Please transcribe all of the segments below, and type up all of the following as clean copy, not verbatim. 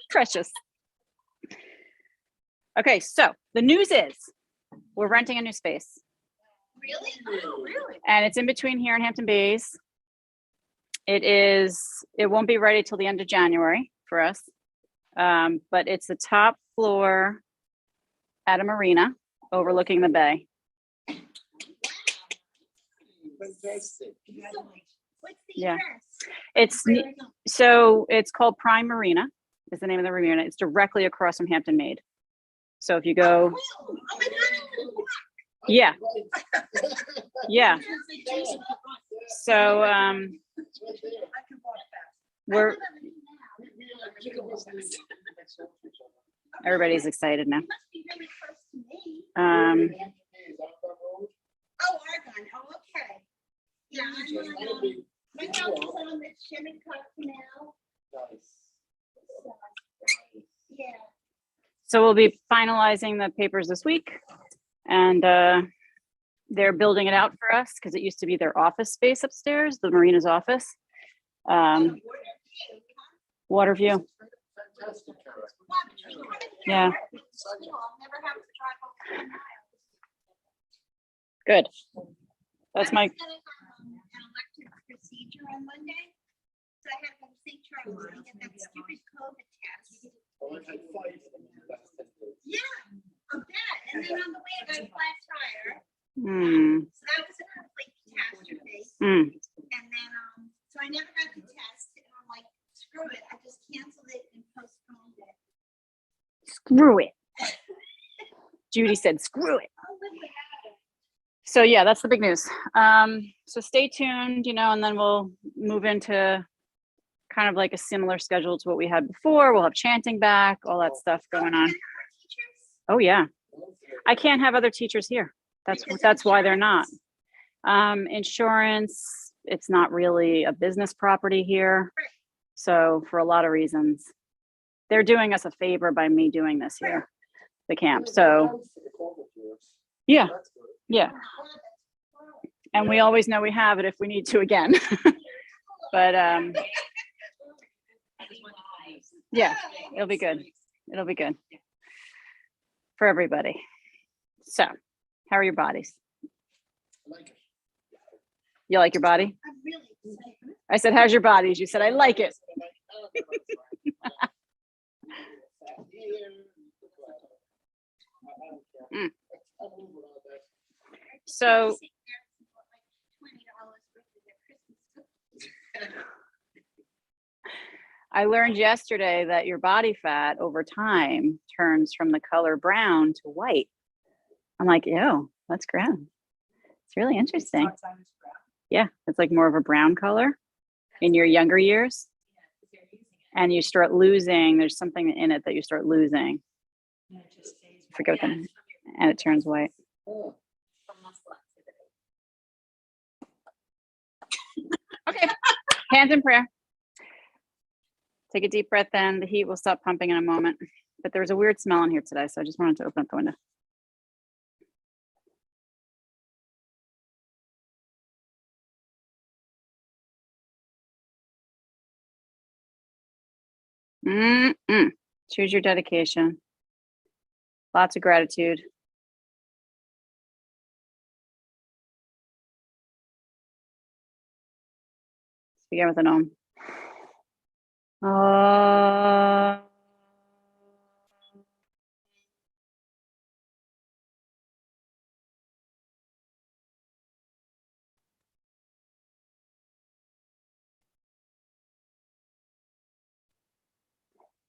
Precious. Okay, so the news is we're renting a new space. Really? Oh, really? And it's in between here and Hampton Bays. It won't be ready till the end of January for us. But it's the top floor at a marina overlooking the bay. Fantastic. What's the Yeah. address? It's called Prime Marina is the name of the marina. It's directly across from Hampton Maid. So if you go, Oh my God. yeah, yeah. So we're everybody's excited now. It must be really close to me. Oh, Argonne. Oh, okay. Yeah, I'm on, my house is on the Shinnecock Canal. Yeah. So we'll be finalizing the papers this week, and they're building it out for us because it used to be their office space upstairs, the marina's office. Waterview. Yeah. Good. That's my. An elective procedure on Monday. So I have to St. Charles and get that stupid COVID test. Yeah, a bet. And then on the way I got a flat tire. So that was a complete catastrophe. And then so I never got the test. And I'm like, screw it. I just canceled it and postponed it. Screw it. Judy said, screw it. Oh, look at that. So yeah, that's the big news. So stay tuned, and then we'll move into kind of like a similar schedule to what we had before. We'll have chanting back, all that stuff going on. Oh yeah. I can't have other teachers here. That's why they're not. Insurance, it's not really a business property here. So for a lot of reasons, they're doing us a favor by me doing this here, the camp. So yeah, yeah. And we always know we have it if we need to again. But yeah, it'll be good. It'll be good for everybody. So how are your bodies? You like your body? I'm really excited. I said, how's your bodies? You said, I like it. So I learned yesterday that your body fat over time turns from the color brown to white. I'm like, ew, that's ground. It's really interesting. Yeah, it's like more of a brown color in your younger years. And you start losing, there's something in it that you start losing. Forget what the, and it turns white. Okay, hands in prayer. Take a deep breath in. The heat will stop pumping in a moment. But there was a weird smell in here today, so I just wanted to open up the window. Choose your dedication. Lots of gratitude. Begin with an Om.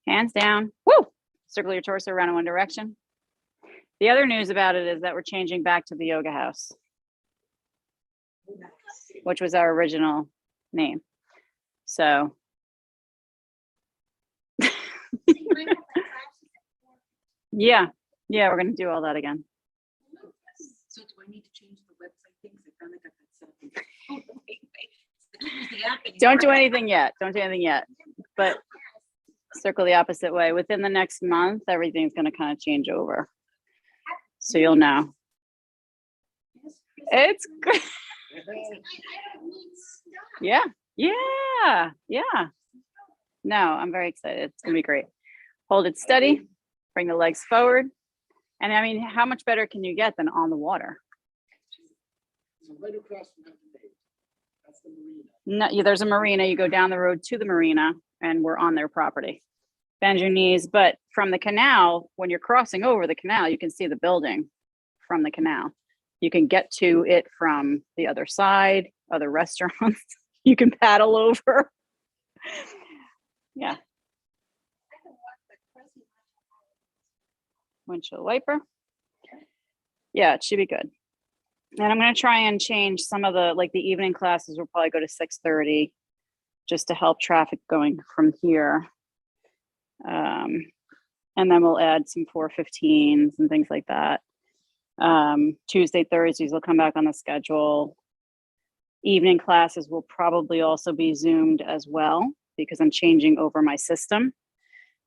Hands down. Woo! Circle your torso around in one direction. The other news about it is that we're changing back to the yoga house, which was our original name. So yeah, we're gonna do all that again. So do I need to change the website things? I finally got that set up. Don't do anything yet. Don't do anything yet. But circle the opposite way. Within the next month, everything's gonna kind of change over. So you'll know. It's good. Yeah. No, I'm very excited. It's gonna be great. Hold it steady, bring the legs forward. And I mean, how much better can you get than on the water? So right across from Hampton Bays. That's the marina. No, yeah, there's a marina. You go down the road to the marina and we're on their property. Bend your knees, but from the canal, when you're crossing over the canal, you can see the building from the canal. You can get to it from the other side, other restaurants. You can paddle over. Yeah. Windshield wiper. Yeah, it should be good. And I'm going to try and change some of the, like the evening classes will probably go to 6:30 just to help traffic going from here. And then we'll add some 4:15s and things like that. Tuesday, Thursdays will come back on the schedule. Evening classes will probably also be Zoomed as well because I'm changing over my system.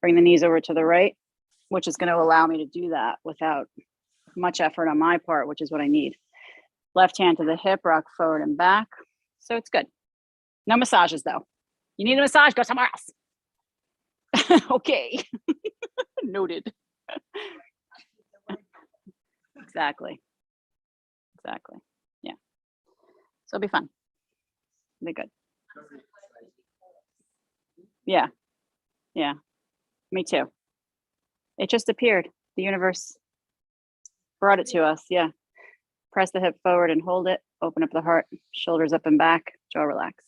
Bring the knees over to the right, which is going to allow me to do that without much effort on my part, which is what I need. Left hand to the hip, rock forward and back. So it's good. No massages though. You need a massage, go somewhere else. Okay. Noted. Exactly. Exactly. Yeah. So it'll be fun. It'll be good. Yeah. Yeah. Me too. It just appeared. The universe brought it to us. Yeah. Press the hip forward and hold it. Open up the heart, shoulders up and back, jaw relaxed.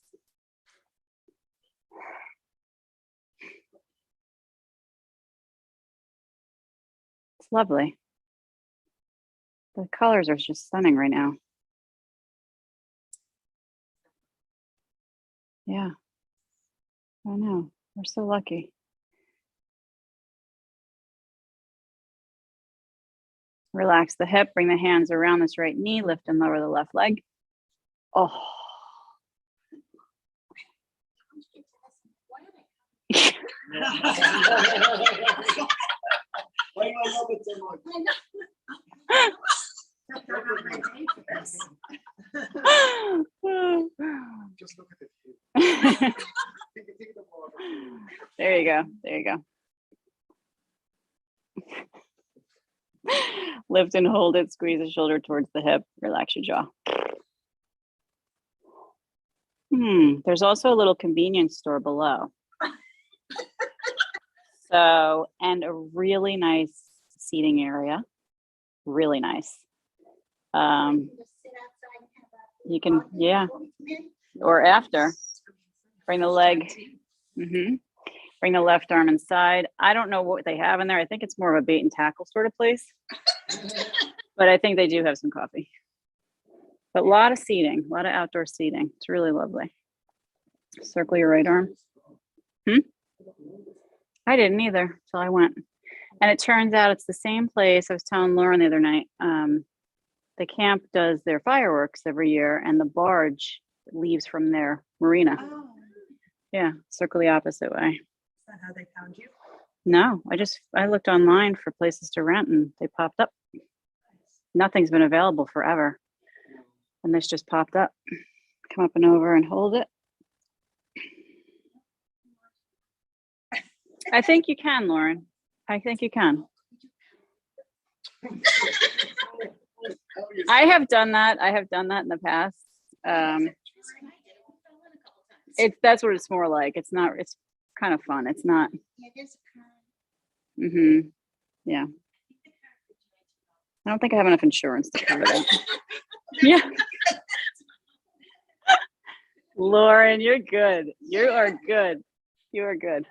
It's lovely. The colors are just stunning right now. Yeah. I know. We're so lucky. Relax the hip, bring the hands around this right knee, lift and lower the left leg. Oh. Why do I love it so much? Just look at the view. Think of the water. There you go. There you go. Lift and hold it, squeeze the shoulder towards the hip, relax your jaw. There's also a little convenience store below. So, and a really nice seating area. Really nice. You can, yeah, or after. Bring the leg. Bring the left arm inside. I don't know what they have in there. I think it's more of a bait and tackle sort of place. But I think they do have some coffee. But a lot of seating, a lot of outdoor seating. It's really lovely. Circle your right arm. I didn't either till I went. And it turns out it's the same place. I was telling Lauren the other night. The camp does their fireworks every year and the barge leaves from their marina. Oh, Yeah, circle the opposite way. is that how they found you? No, I looked online for places to rent and they popped up. Nothing's been available forever. And this just popped up. Come up and over and hold it. I think you can, Lauren. I think you can. I have done that. I have done that in the past. That's what it's more like. It's not, it's kind of fun. It's not. Yeah. I don't think I have enough insurance to cover that. Yeah. Lauren, you're good. You are good. You are good.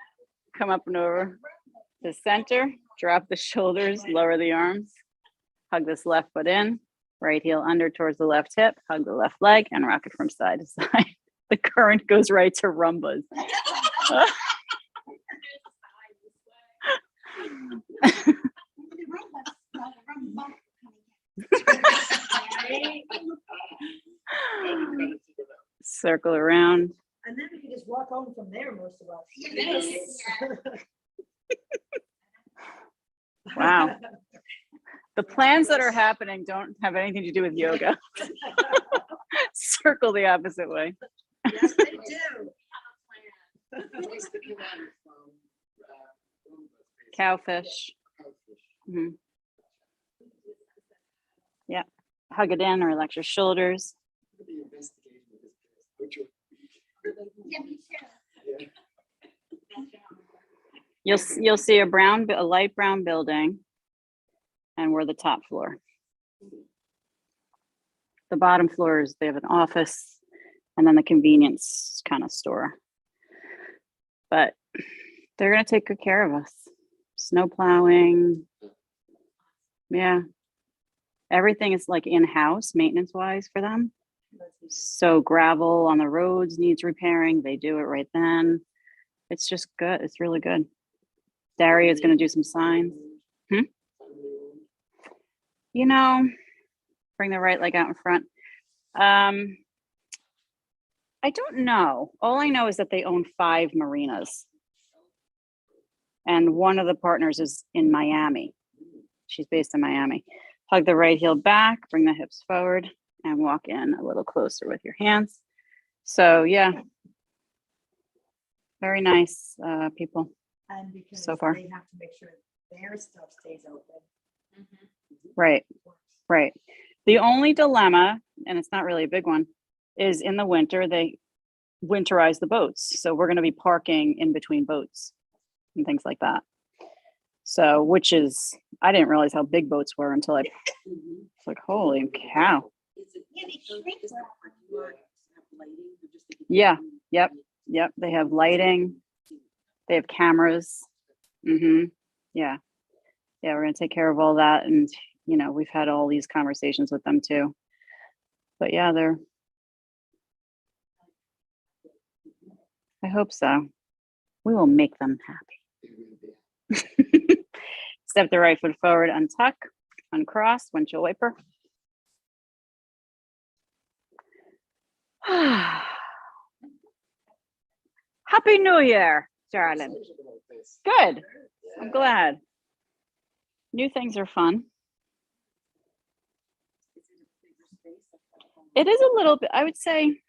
Come up and over to center, drop the shoulders, lower the arms, hug this left foot in, right heel under towards the left hip, hug the left leg and rock it from side to side. The current goes right to rumbas. Circle around. And then we can just walk home from there, most of us. Yes. Wow. The plans that are happening don't have anything to do with yoga. Circle the opposite way. Yes, they do. What's the command from, Bloomberg? Cowfish. Cowfish. Mhm. Yeah. Hug it in or relax your shoulders. I'm gonna be investigating this place. Which one? Yeah, me too. Yeah. You'll see a light brown building, and we're the top floor. The bottom floor is they have an office, and then the convenience kind of store. But they're gonna take good care of us. Snow plowing. Yeah. Everything is like in-house maintenance wise for them. So gravel on the roads needs repairing. They do it right then. It's just good. It's really good. Daria is going to do some signs. You know, bring the right leg out in front. I don't know. All I know is that they own 5 marinas. And one of the partners is in Miami. She's based in Miami. Hug the right heel back, bring the hips forward, and walk in a little closer with your hands. So yeah, very nice people. And because So far. they have to make sure their stuff stays open. Right, right. The only dilemma, and it's not really a big one, is in the winter, they winterize the boats. So we're going to be parking in between boats and things like that. So, which is, I didn't realize how big boats were until it's like, holy cow. Yeah, they shrink well. Yeah, yep. Yep, they have lighting. They have cameras. Yeah. Yeah, we're gonna take care of all that. And, you know, we've had all these conversations with them too. But yeah, I hope so. We will make them happy. Step the right foot forward, untuck, uncross, windshield wiper. Happy New Year, darling. Good. I'm glad. New things are fun. It is a little bit, I would say,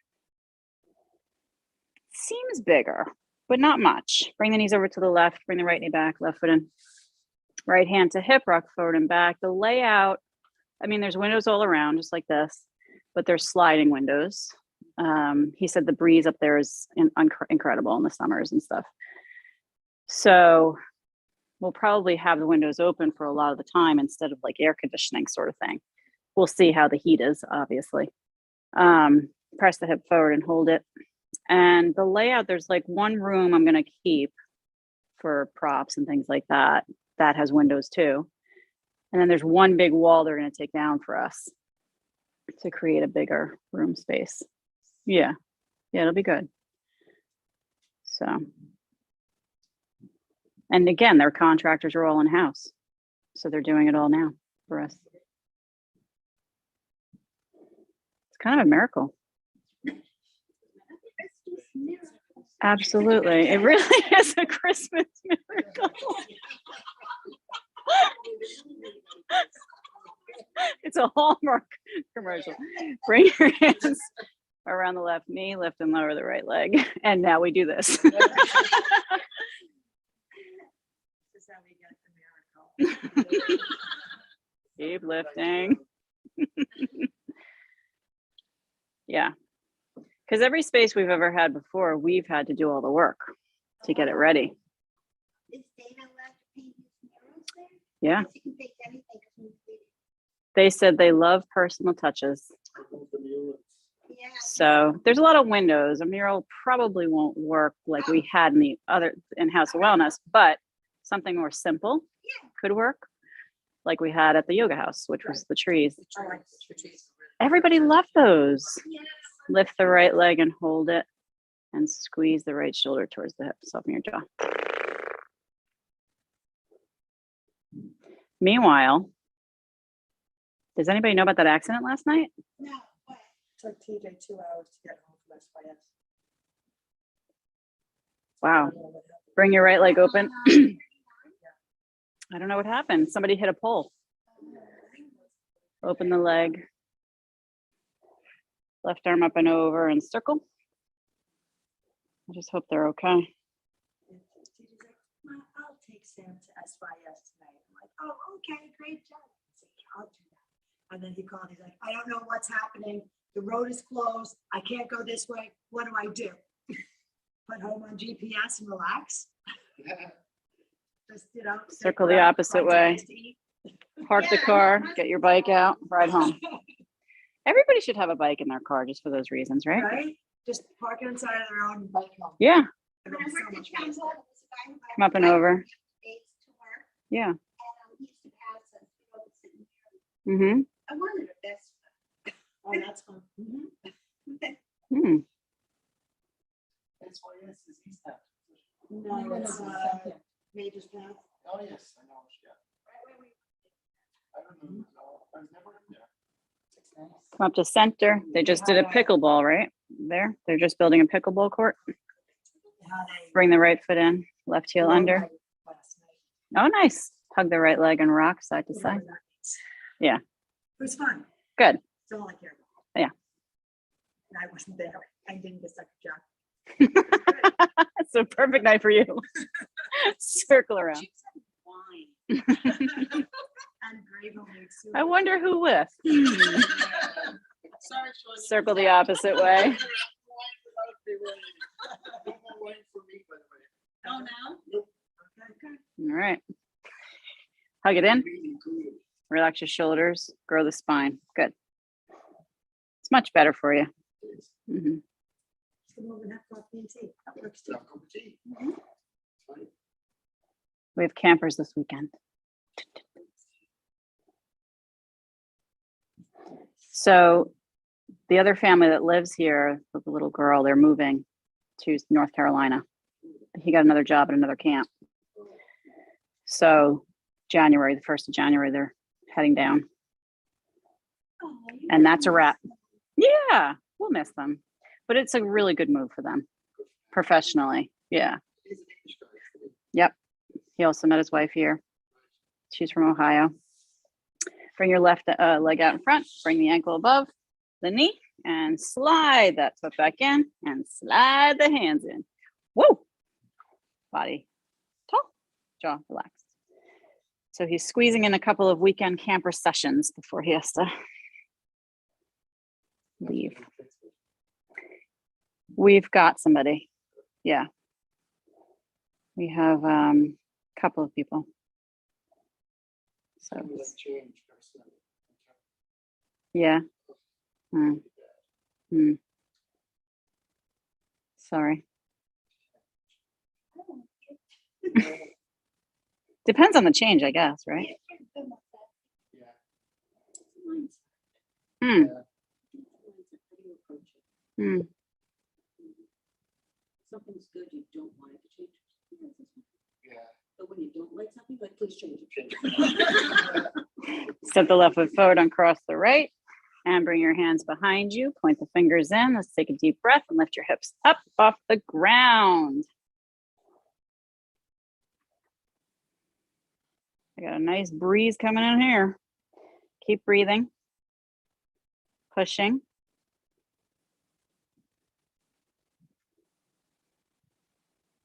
seems bigger, but not much. Bring the knees over to the left, bring the right knee back, left foot in. Right hand to hip, rock forward and back. The layout, I mean, there's windows all around, just like this, but there's sliding windows. He said the breeze up there is incredible in the summers and stuff. So we'll probably have the windows open for a lot of the time instead of like air conditioning sort of thing. We'll see how the heat is, obviously. Press the hip forward and hold it. And the layout, there's like one room I'm going to keep for props and things like that. That has windows too. And then there's one big wall they're going to take down for us to create a bigger room space. Yeah. Yeah, it'll be good. So, and again, their contractors are all in-house. So they're doing it all now for us. It's kind of a miracle. Absolutely. It really is a Christmas miracle. It's a Hallmark commercial. Bring your hands around the left knee, lift and lower the right leg. And now we do this. This is how we get the miracle. Keep lifting. Yeah. Because every space we've ever had before, we've had to do all the work to get it ready. Is Dana allowed to paint his murals there? Yeah. You can paint anything. 'cause we did it. They said they love personal touches. Yeah. So there's a lot of windows. A mural probably won't work like we had in the other in-house wellness, but something more simple could work, like we had at the yoga house, which was the trees. Everybody loved those. Yes. Lift the right leg and hold it, and squeeze the right shoulder towards the hip. Soften your jaw. Meanwhile, does anybody know about that accident last night? No, what? Took TJ 2 hours to get home from SYS. Wow. Bring your right leg open. I don't know what happened. Somebody hit a pole. Open the leg. Left arm up and over and circle. I just hope they're okay. take Sam to SYS tonight. I'm like, oh, okay, great job. I said, "Yeah, I'll do that." And then he called, he's like, I don't know what's happening. The road is closed. I can't go this way. What do I do? Put home on GPS and relax? Just, sit Circle the around, opposite find way. something to eat. Park the Yeah, car, that's get your bike out, ride home. Everybody should have a bike in their car just for those reasons, right? Right? Just park it inside of their own bike home. Yeah, When I worked at town hall, there was a guy who come up and over. days to work, Yeah. and he used to pass us, sitting there. Mm-hmm. I wondered if that's. Oh, that's fun. Mhm. Hmm. That's why this is East Hampton. No, it's Major's Path. Oh, yes, I know, yeah. I don't know, no, I was never in there. Come up to center. They just did a pickleball, right? There. They're just building a pickleball court. How they- Bring the right foot in, left heel under. Last night. Oh, nice. Hug the right leg and rock side to Whatever side. that means. Yeah. It was fun. Good. That's all I care about. Yeah. And I wasn't there. I didn't get such a job. It's a perfect night for you. Circle around. She said wine. And grave homemade soup. I wonder who with. Sorry, Sean. Circle the opposite way. Oh, now? Okay. All right. Hug it in. Relax your shoulders. Grow the spine. Good. It's much better for you. Mhm. Just come over and have coffee and tea. That works too. We have campers this weekend. So the other family that lives here, the little girl, they're moving to North Carolina. He got another job at another camp. So January, the 1st of January, they're heading down. And that's a wrap. Yeah, we'll miss them. But it's a really good move for them professionally. Yeah. Yep. He also met his wife here. She's from Ohio. Bring your left leg out in front. Bring the ankle above the knee and slide that foot back in and slide the hands in. Whoa. Body tall, jaw relaxed. So he's squeezing in a couple of weekend camper sessions before he has to leave. We've got somebody. Yeah. We have a couple of people. So yeah. Sorry. Depends on the change, I guess, right? Hmm. Hmm. Something's good, you don't want it to change. Yeah. But when you don't like something, like, please change it. Step the left foot forward, uncross the right, and bring your hands behind you. Point the fingers in. Let's take a deep breath and lift your hips up off the ground. I got a nice breeze coming in here. Keep breathing. Pushing.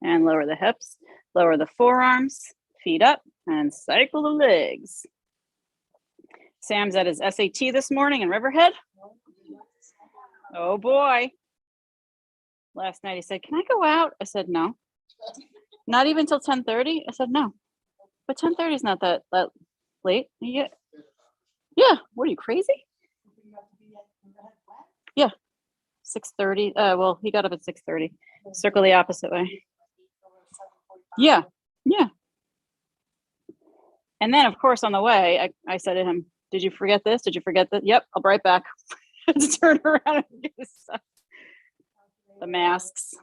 And lower the hips, lower the forearms, feet up, and cycle the legs. Sam's at his SAT this morning in Riverhead. Oh boy. Last night he said, "Can I go out?" I said, "No." Not even till 10:30? I said, "No." But 10:30 is not that late. Yeah. What are you, crazy? Yeah. 6:30. Well, he got up at 6:30. Circle the opposite way. Yeah. And then, of course, on the way, I said to him, "Did you forget this? Did you forget that?" "Yep, I'll be right back." To turn around and get his stuff. The masks.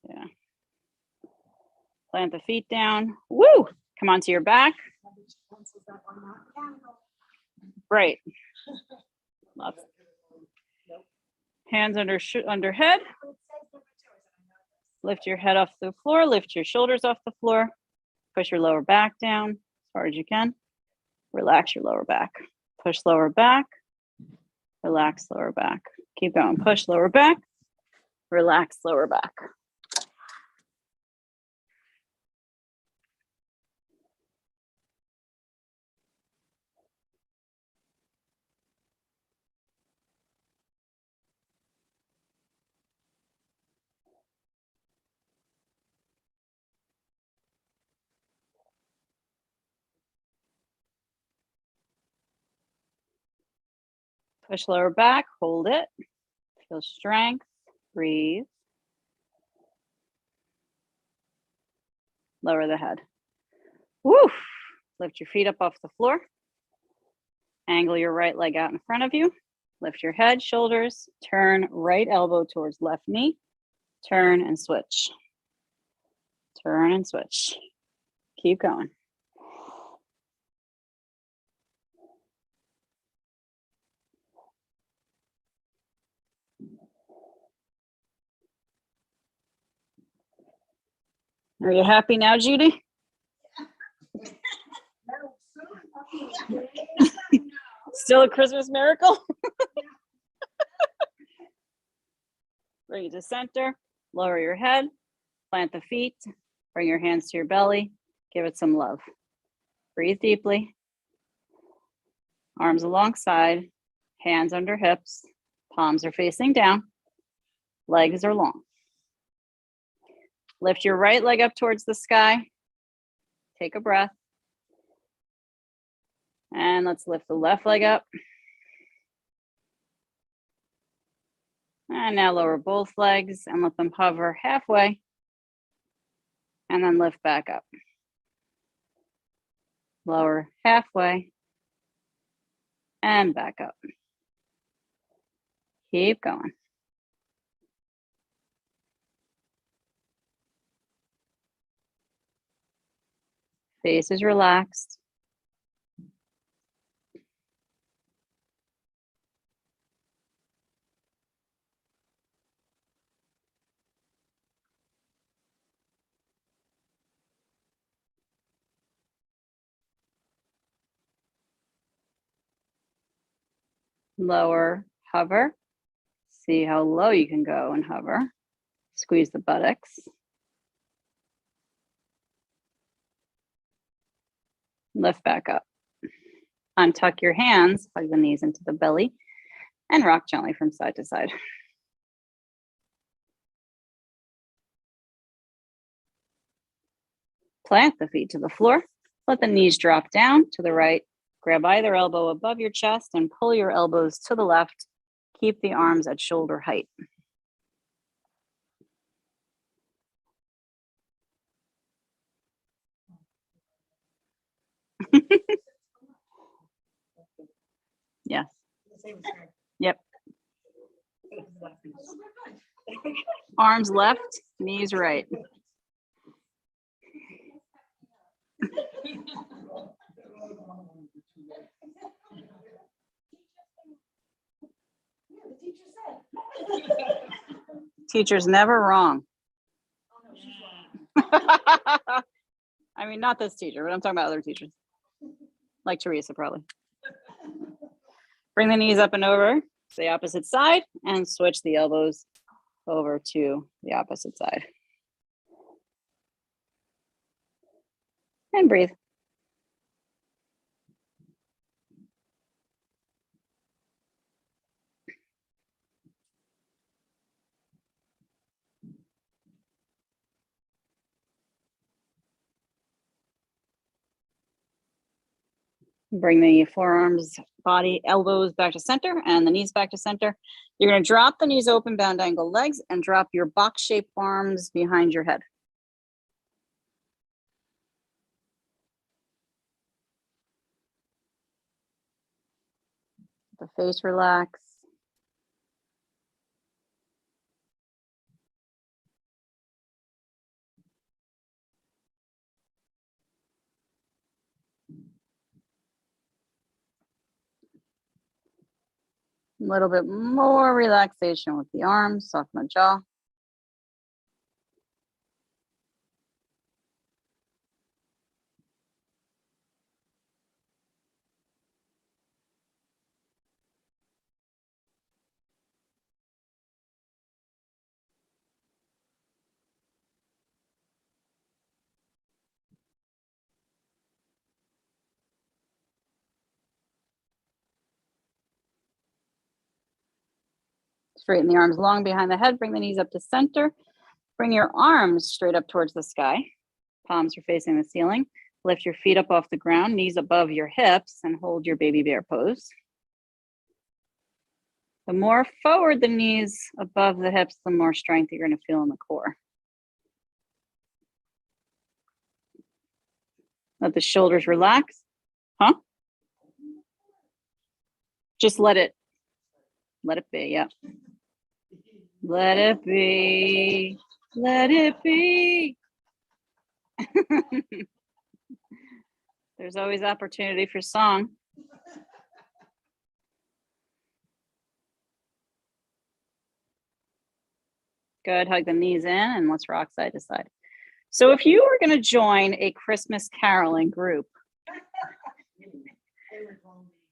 Yeah. Plant the feet down. Woo! Come onto your back. Right. Lots. Hands under head. Lift your head off the floor. Lift your shoulders off the floor. Push your lower back down as far as you can. Relax your lower back. Push lower back. Relax lower back. Keep going. Push lower back. Relax lower back. Push lower back, hold it. Feel strength, breathe. Lower the head. Woo! Lift your feet up off the floor. Angle your right leg out in front of you. Lift your head, shoulders, turn right elbow towards left knee. Turn and switch. Turn and switch. Keep going. Are you happy now, Judy? Still a Christmas miracle? Bring it to center, lower your head, plant the feet, bring your hands to your belly, give it some love. Breathe deeply. Arms alongside, hands under hips, palms are facing down, legs are long. Lift your right leg up towards the sky. Take a breath. And let's lift the left leg up. And now lower both legs and let them hover halfway. And then lift back up. Lower halfway. And back up. Keep going. Face is relaxed. Lower, hover. See how low you can go and hover. Squeeze the buttocks. Lift back up. Untuck your hands, plug the knees into the belly, and rock gently from side to side. Plant the feet to the floor. Let the knees drop down to the right. Grab either elbow above your chest and pull your elbows to the left. Keep the arms at shoulder height. Yes. Yep. Arms left, knees right. Teacher's never wrong. I mean, not this teacher, but I'm talking about other teachers. Like Teresa, probably. Bring the knees up and over to the opposite side and switch the elbows over to the opposite side. And breathe. Bring the forearms, body, elbows back to center and the knees back to center. You're going to drop the knees open, bound angle legs, and drop your box-shaped arms behind your head. The face relax. A little bit more relaxation with the arms, soften the jaw. Straighten the arms long behind the head, bring the knees up to center. Bring your arms straight up towards the sky. Palms are facing the ceiling. Lift your feet up off the ground, knees above your hips, and hold your baby bear pose. The more forward the knees above the hips, the more strength you're going to feel in the core. Let the shoulders relax. Huh? Just let it be. Yeah. Let it be. Let it be. There's always opportunity for song. Good. Hug the knees in and let's rock side to side. So if you were going to join a Christmas caroling group,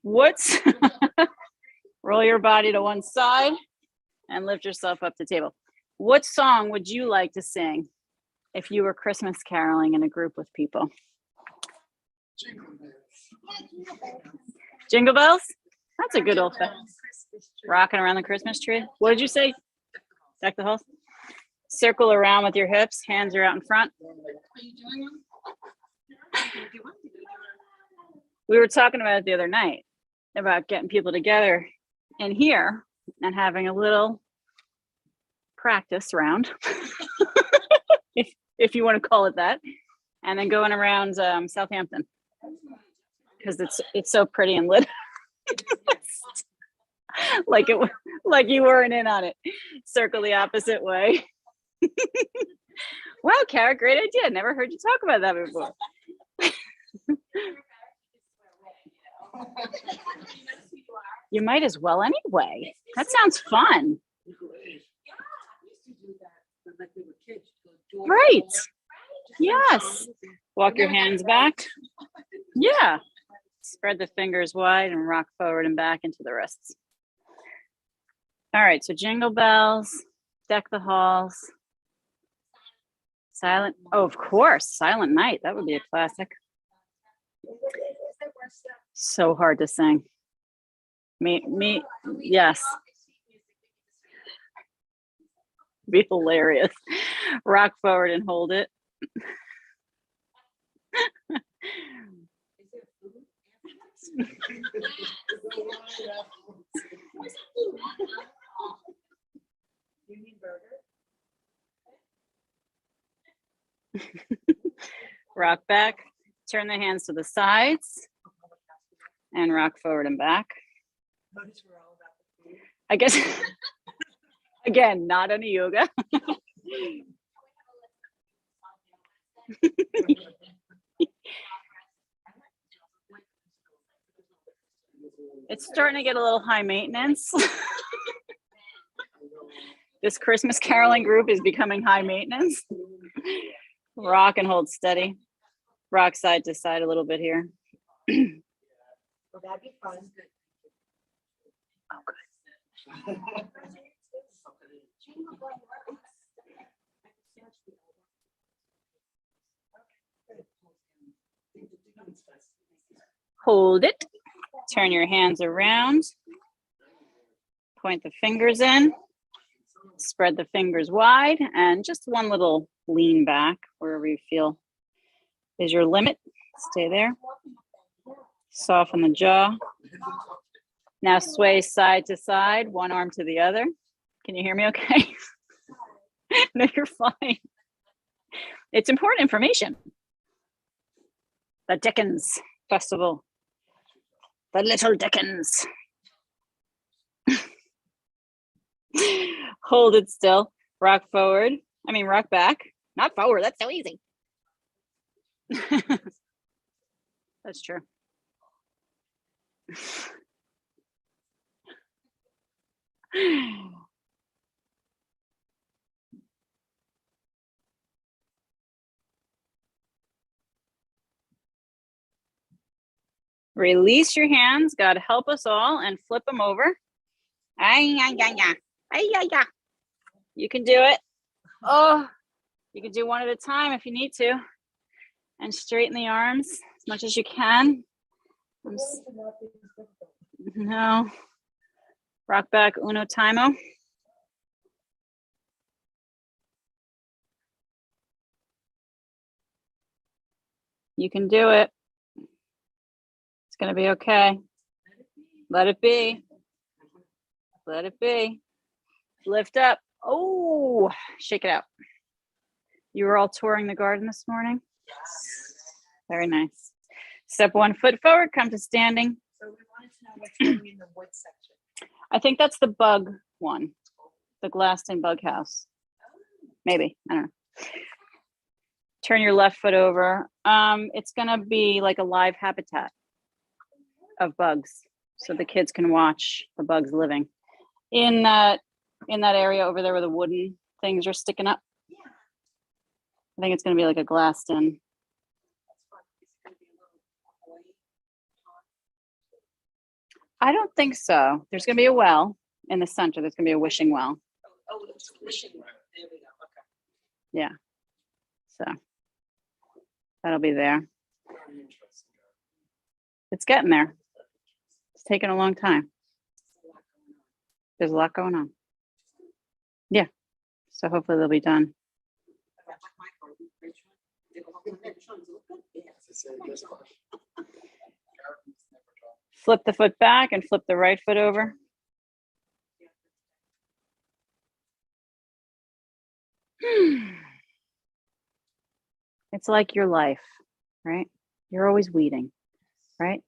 what's roll your body to one side and lift yourself up to the table. What song would you like to sing if you were Christmas caroling in a group with people? Jingle bells? That's a good old fashioned. Rocking around the Christmas tree. What did you say? Deck the halls. Circle around with your hips. Hands are out in front. We were talking about it the other night about getting people together in here and having a little practice round, if you want to call it that, and then going around Southampton because it's so pretty and lit. like you weren't in on it. Circle the opposite way. Wow, Kara, great idea. Never heard you talk about that before. You might as well anyway. That sounds fun. Right. Yes. Walk your hands back. Yeah. Spread the fingers wide and rock forward and back into the wrists. All right, so jingle bells, deck the halls. Silent, oh, of course, Silent Night. That would be a classic. So hard to sing. Me, yes. Be hilarious. Rock forward and hold it. You mean burger? Rock back, turn the hands to the sides, and rock forward and back. Notice we're all about the food. I guess, again, not any yoga. It's starting to get a little high maintenance. This Christmas caroling group is becoming high maintenance. Rock and hold steady. Rock side to side a little bit here. Well, that'd be fun. Oh, good. Hold it. Turn your hands around. Point the fingers in. Spread the fingers wide and just one little lean back wherever you feel is your limit. Stay there. Soften the jaw. Now sway side to side, one arm to the other. Can you hear me okay? No, you're fine. It's important information. The Dickens Festival. The Little Dickens. Hold it still. Rock forward. Rock back. Not forward. That's so easy. That's true. Release your hands. God help us all and flip them over. Ay, ay, ay, ay. Ay, ay, ay. You can do it. Oh, you can do one at a time if you need to. And straighten the arms as much as you can. No. Rock back uno timo. You can do it. It's going to be okay. Let it be. Let it be. Lift up. Oh, shake it out. You were all touring the garden this morning? Very nice. Step 1 foot forward, come to standing. So we wanted to know what's going in the wood section. I think that's the bug one, the Glaston bug house. Maybe, I don't know. Turn your left foot over. It's gonna be like a live habitat of bugs, so the kids can watch the bugs living in that area over there where the wooden things are sticking up. I think it's gonna be like a Glaston. I don't think so. There's gonna be a well in the center. There's gonna be a wishing well. Oh, it's wishing. There we go. Okay. Yeah. So that'll be there. Very interesting. It's getting there. It's taking a long time. There's a lot going on. Yeah. So hopefully they'll be done. As I say, guess what? Gardens never drop. Flip the foot back and flip the right foot over. It's like your life, right? You're always weeding, right?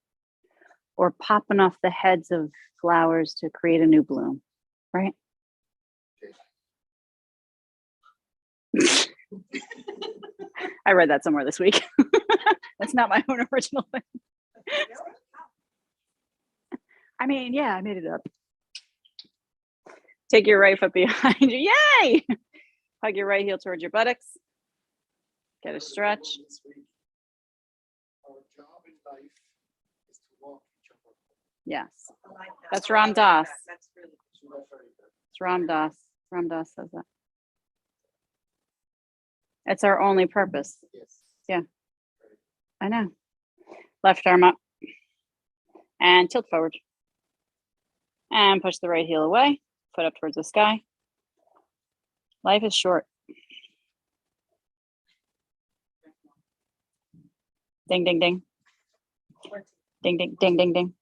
Or popping off the heads of flowers to create a new bloom, right? I read that somewhere this week. That's not my own original thing. I mean, yeah, I made it up. Take your right foot behind you. Yay! Hug your right heel towards your buttocks. Get a stretch. This week, our job in life is to walk each other. Yes, I like that. that's Ram Dass. That's really So that's very good. It's Ram Dass. Ram Dass says that. It's our only purpose. Yes. Yeah. I know. Left arm up and tilt forward. And push the right heel away, foot up towards the sky. Life is short. Ding, ding, ding. Ding, ding, ding, ding, ding.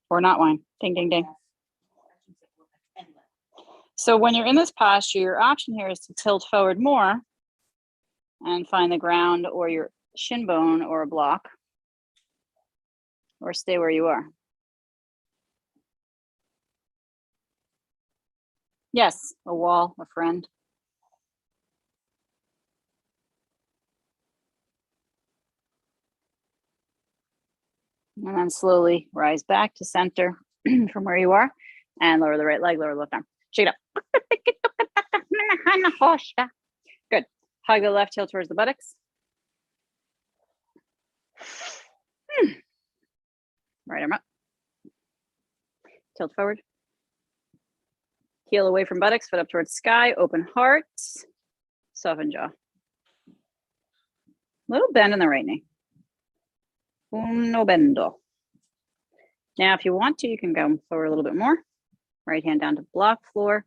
Or not wine. Ding, ding, ding. So when you're in this posture, your option here is to tilt forward more and find the ground or your shin bone or a block, or stay where you are. Yes, a wall, a friend. And then slowly rise back to center from where you are and lower the right leg, lower the left arm. Shake it up. Good. Hug the left heel towards the buttocks. Right arm up. Tilt forward. Heel away from buttocks, foot up towards sky, open heart, soften jaw. Little bend in the right knee. Uno bendo. Now, if you want to, you can go forward a little bit more. Right hand down to block, floor,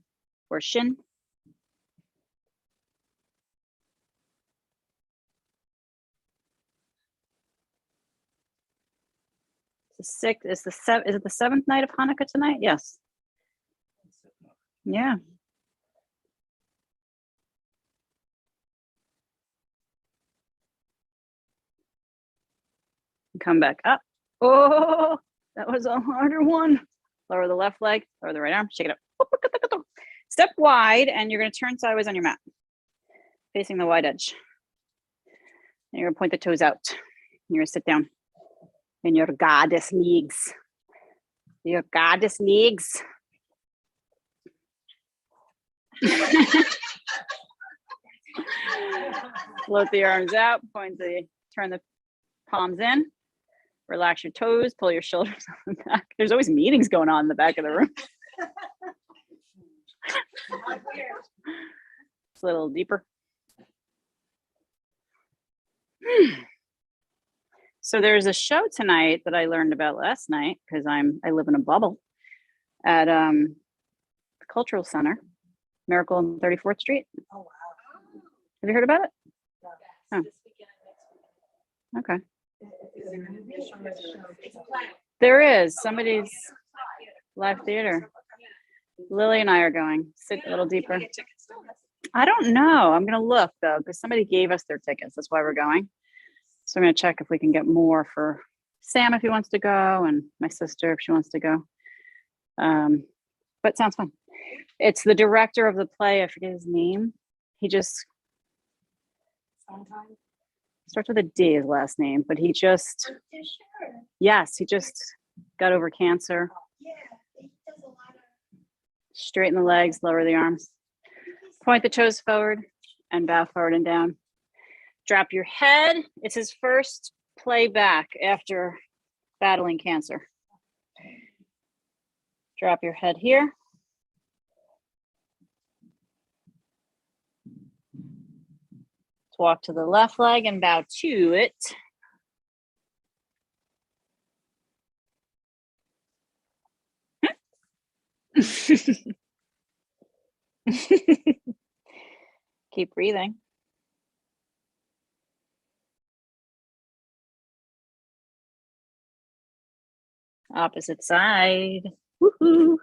or shin. Is it the seventh night of Hanukkah tonight? Yes. Yeah. Come back up. Oh, that was a harder one. Lower the left leg, lower the right arm, shake it up. Step wide, and you're going to turn sideways on your mat, facing the wide edge. And you're going to point the toes out. You're going to sit down in your goddess legs. Your goddess legs. Float the arms out, turn the palms in, relax your toes, pull your shoulders on the back. There's always meetings going on in the back of the room. It's a little deeper. So there's a show tonight that I learned about last night because I live in a bubble at the Cultural Center, Miracle on 34th Street. Oh, wow. Have you heard about it? Oh. This weekend and next weekend. Okay. Is there gonna be a show? It's a plan. There is somebody's. Live theater. Lily and I are going. Sit a little deeper. I don't know. I'm gonna look though, because somebody gave us their tickets. That's why we're going. So I'm gonna check if we can get more for Sam if he wants to go, and my sister if she wants to go. But sounds fun. It's the director of the play. I forget his name. He just starts with a D, his last name, but he just, I'm too sure. yes, he just got over cancer. Yeah, he does a lot of. Straighten the legs, lower the arms. Point the toes forward and bow forward and down. Drop your head. It's his first play back after battling cancer. Drop your head here. Let's walk to the left leg and bow to it. Keep breathing. Opposite side. Woohoo.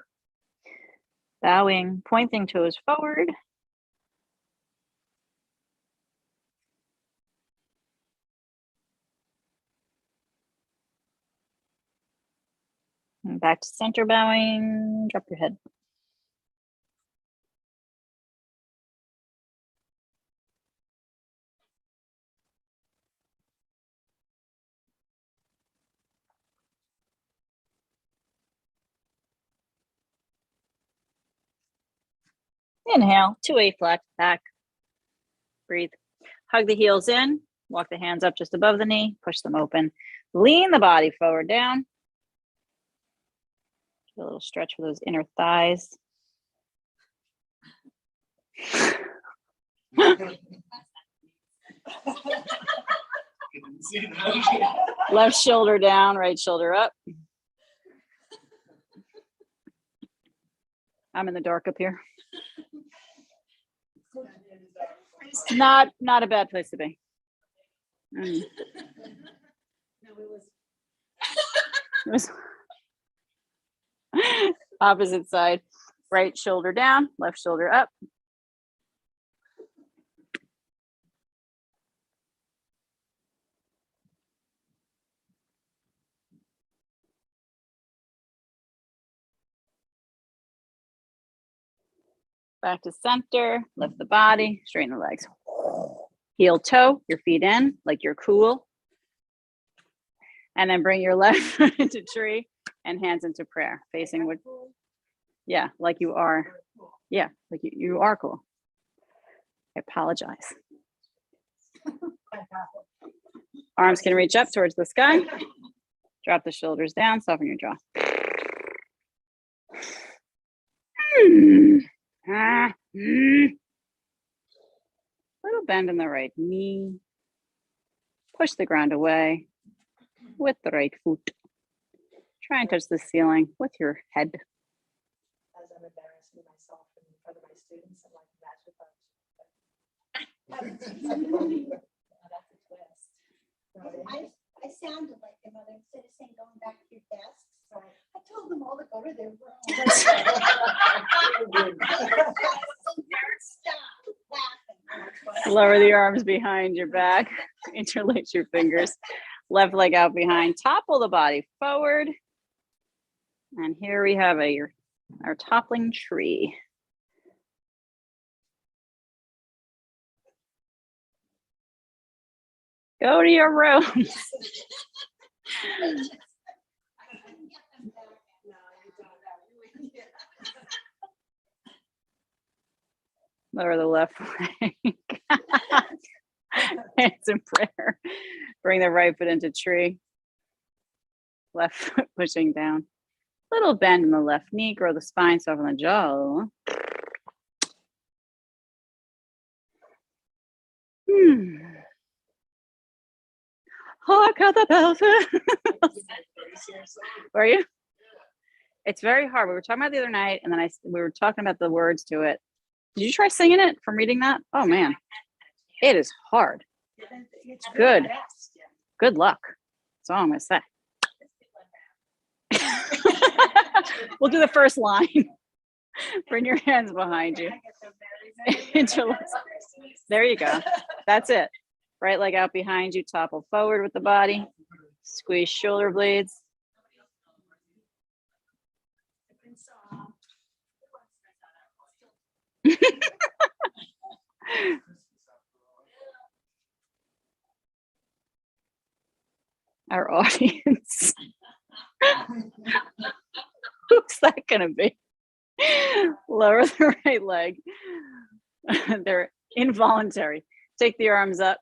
Bowing, pointing toes forward. And back to center bowing. Drop your head. Inhale, 2A flat back. Breathe. Hug the heels in. Walk the hands up just above the knee. Push them open. Lean the body forward down. Do a little stretch for those inner thighs. Left shoulder down, right shoulder up. I'm in the dark up here. Not a bad place to be. Mm. It was opposite side. Right shoulder down, left shoulder up. Back to center, lift the body, straighten the legs. Heel toe, your feet in, like you're cool. And then bring your left foot into tree and hands into prayer, facing what, yeah, like you are. Yeah, like you are cool. I apologize. Arms can reach up towards the sky. Drop the shoulders down, soften your jaw. Little bend in the right knee. Push the ground away with the right foot. Try and touch the ceiling with your head. As I'm embarrassing myself in front of my students, I'm like, that's a twist. I sounded like them, mother, instead of saying going back to your desks. I told them all to go to their room. Stop laughing. Lower the arms behind your back. Interlace your fingers. Left leg out behind. Topple the body forward. And here we have our toppling tree. Go to your room. Lower the left leg. Hands in prayer. Bring the right foot into tree. Left foot pushing down. Little bend in the left knee. Grow the spine, soften the jaw. Hark at the bells. Were you? It's very hard. We were talking about it the other night, and then we were talking about the words to it. Did you try singing it from reading that? Oh man, it is hard. It's Good. fast, yeah. Good luck. That's all I'm gonna say. We'll do the first line. Bring your hands behind you. Interlace. There you go. That's it. Right leg out behind you, topple forward with the body. Squeeze shoulder blades. Our audience. Who's that gonna be? Lower the right leg. They're involuntary. Take the arms up,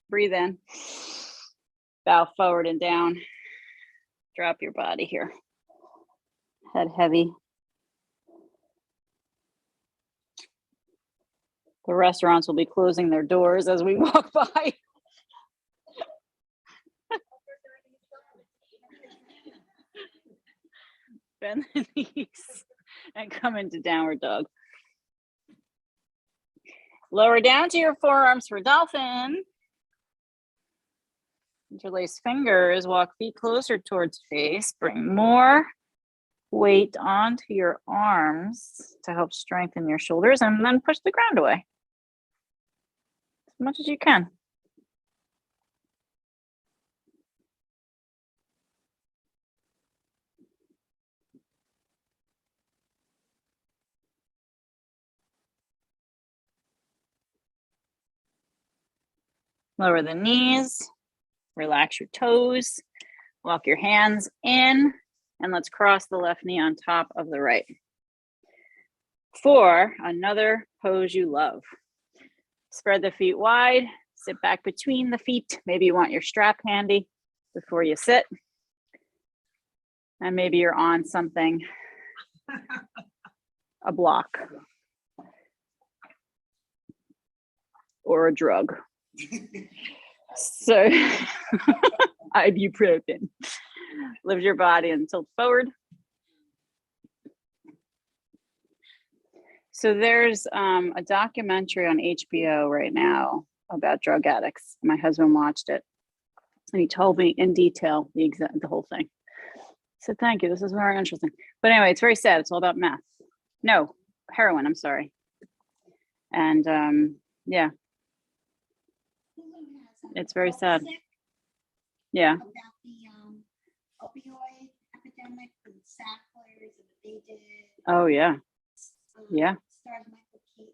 breathe in, bow forward and down. Drop your body here. Head heavy. The restaurants will be closing their doors as we walk by. Bend the knees and come into downward dog. Lower down to your forearms for dolphin. Interlace fingers, walk feet closer towards face. Bring more weight onto your arms to help strengthen your shoulders, and then push the ground away as much as you can. Lower the knees, relax your toes, walk your hands in, and let's cross the left knee on top of the right. For another pose you love. Spread the feet wide, sit back between the feet. Maybe you want your strap handy before you sit. And maybe you're on something, a block, or a drug. So ibuprofen. Lift your body and tilt forward. So there's a documentary on HBO right now about drug addicts. My husband watched it and he told me in detail the whole thing. I said, thank you, this is very interesting. But anyway, it's very sad. It's all about meth. No, heroin, I'm sorry. And yeah, it's very sad. Yeah. About the opioid epidemic and SAC players and what they did. Oh yeah. Yeah. Stars Michael Keaton.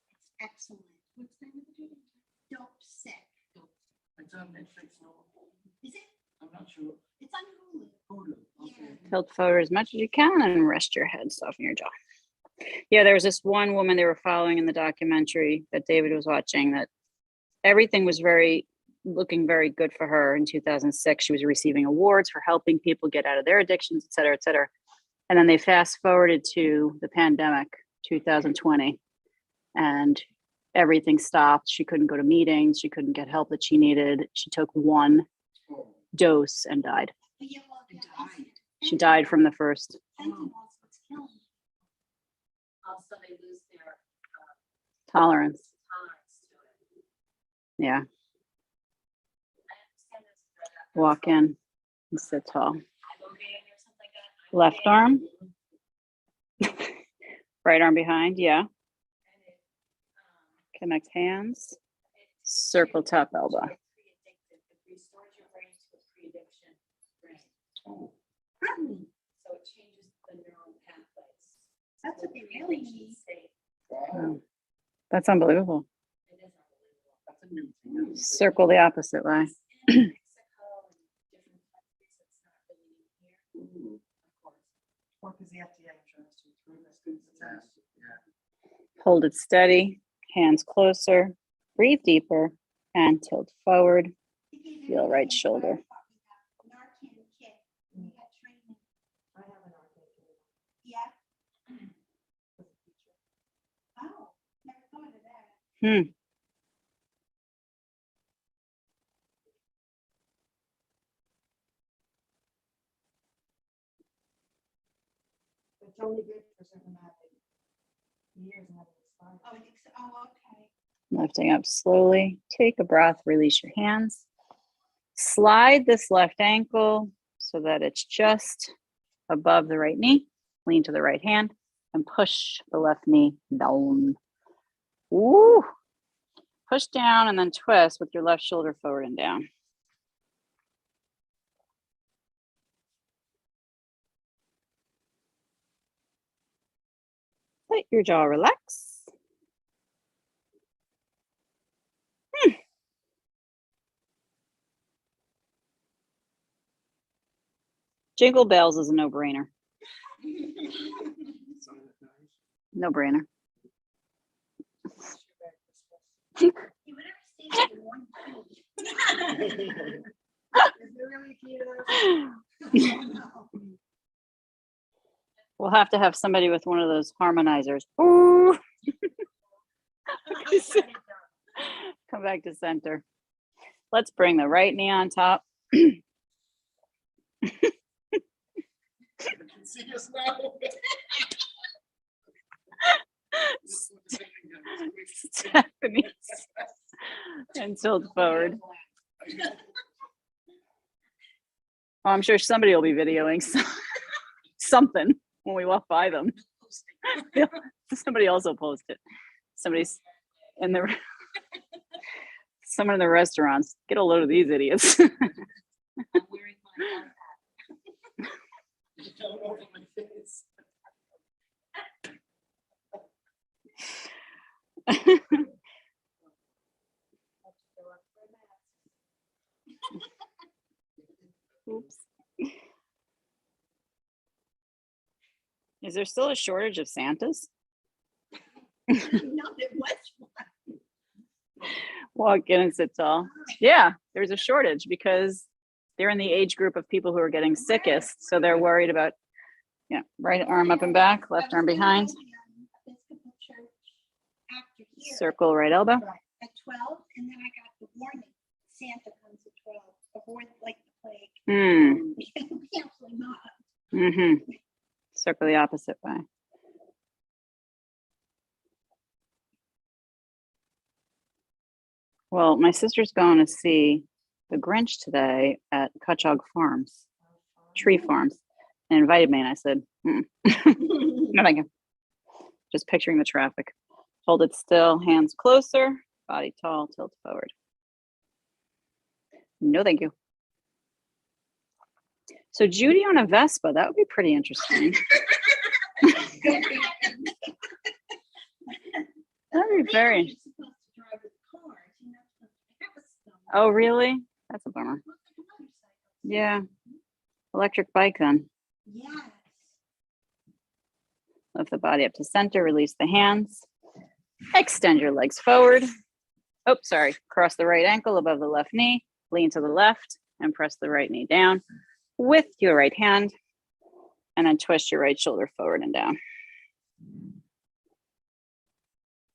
It's excellent. What's the name of it? Dope Sick. It's on Netflix. Is it? I'm not sure. It's on Hulu. Hulu, okay. Tilt forward as much as you can and rest your head, soften your jaw. Yeah, there was this one woman they were following in the documentary that David was watching that everything was looking very good for her in 2006. She was receiving awards for helping people get out of their addictions, et cetera, et cetera. And then they fast forwarded to the pandemic, 2020, and everything stopped. She couldn't go to meetings. She couldn't get help that she needed. She took one Oh, dose and died. But yeah, well, It yeah, died. She died from the first. fentanyl's what's killing you. Also, they lose their Tolerance. tolerance to it. Yeah. I understand this drug addicts Walk in and sit tall. Ibogaine or something like that. Left Ibogaine. arm. Right arm behind. Yeah. And it, Connect hands. it- Circle top elbow. It's pre-addictive. It restores your brain to a pre-addiction brain. oh, So it changes the neural pathways. That's what they really need. Safe. wow, That's unbelievable. It is unbelievable. that's a new thing. Circle the opposite way. In Mexico and different countries, it's not really here, Ooh, of course. Or because the FDA insurance to approve that's good to test, yeah. Hold it steady. Hands closer. Breathe deeper and tilt forward. Feel right shoulder. Narcan kit. We got training. I have an arcade. Yeah. Oh, never thought of that. Hmm. It's only good for a certain amount of years and then it expires. Oh, oh, okay. Lifting up slowly. Take a breath. Release your hands. Slide this left ankle so that it's just above the right knee, lean to the right hand, and push the left knee down. Ooh. Push down and then twist with your left shoulder forward and down. Let your jaw relax. Jingle bells is a no-brainer. No-brainer. You would ever see the one key? Is there really a key to those? We'll have to have somebody with one of those harmonizers. Ooh. Come back to center. Let's bring the right knee on top. You can see us now. Stephanie and tilt forward. Oh, I'm sure somebody will be videoing something when we walk by them. Somebody else will post it. Somebody's in the someone in the restaurants. Get a load of these idiots. I'm wearing my hard hat. Don't over my face. Oops. Is there still a shortage of Santas? No, there was one. Walk in and sit tall. Yeah, there's a shortage because they're in the age group of people who are getting sickest. So they're worried about, right arm up and back, left arm behind, Episcopal Church after here circle right elbow. at 12, and then I got the warning, Santa comes at 12, avoid like the plague. Absolutely not. Mm-hmm. Circle the opposite way. Well, my sister's going to see the Grinch today at Cutchog Farms, Tree Farms, and invited me. And I said, no, thank you. Just picturing the traffic. Hold it still, hands closer, body tall, tilt forward. No, thank you. So Judy on a Vespa, that would be pretty interesting. That'd be very. You're supposed to drive with cars, you're not supposed to have a snow. Oh, really? That's a bummer. Look at the motorcycles. Yeah. Electric bike then. Yes. Lift the body up to center, release the hands. Extend your legs forward. Oh, sorry. Cross the right ankle above the left knee. Lean to the left and press the right knee down with your right hand. And then twist your right shoulder forward and down.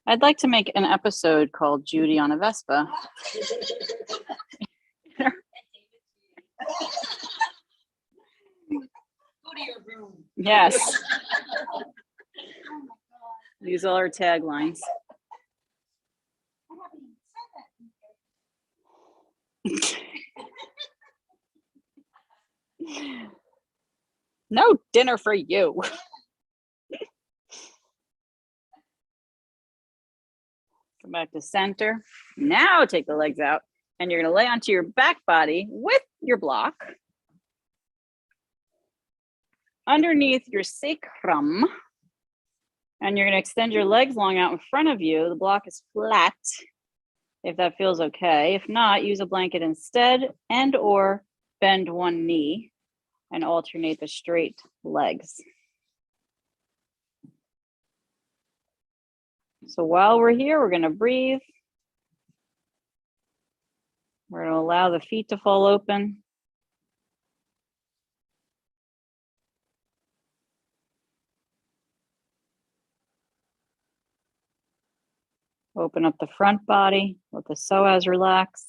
I'd like to make an episode called Judy on a Vespa. Go to your room. Yes. Oh my God. These are our taglines. I haven't even said that. No dinner for you. Come back to center. Now take the legs out and you're going to lay onto your back body with your block underneath your sacrum. And you're going to extend your legs long out in front of you. The block is flat if that feels okay. If not, use a blanket instead and or bend one knee and alternate the straight legs. So while we're here, we're going to breathe. We're going to allow the feet to fall open. Open up the front body, let the psoas relax.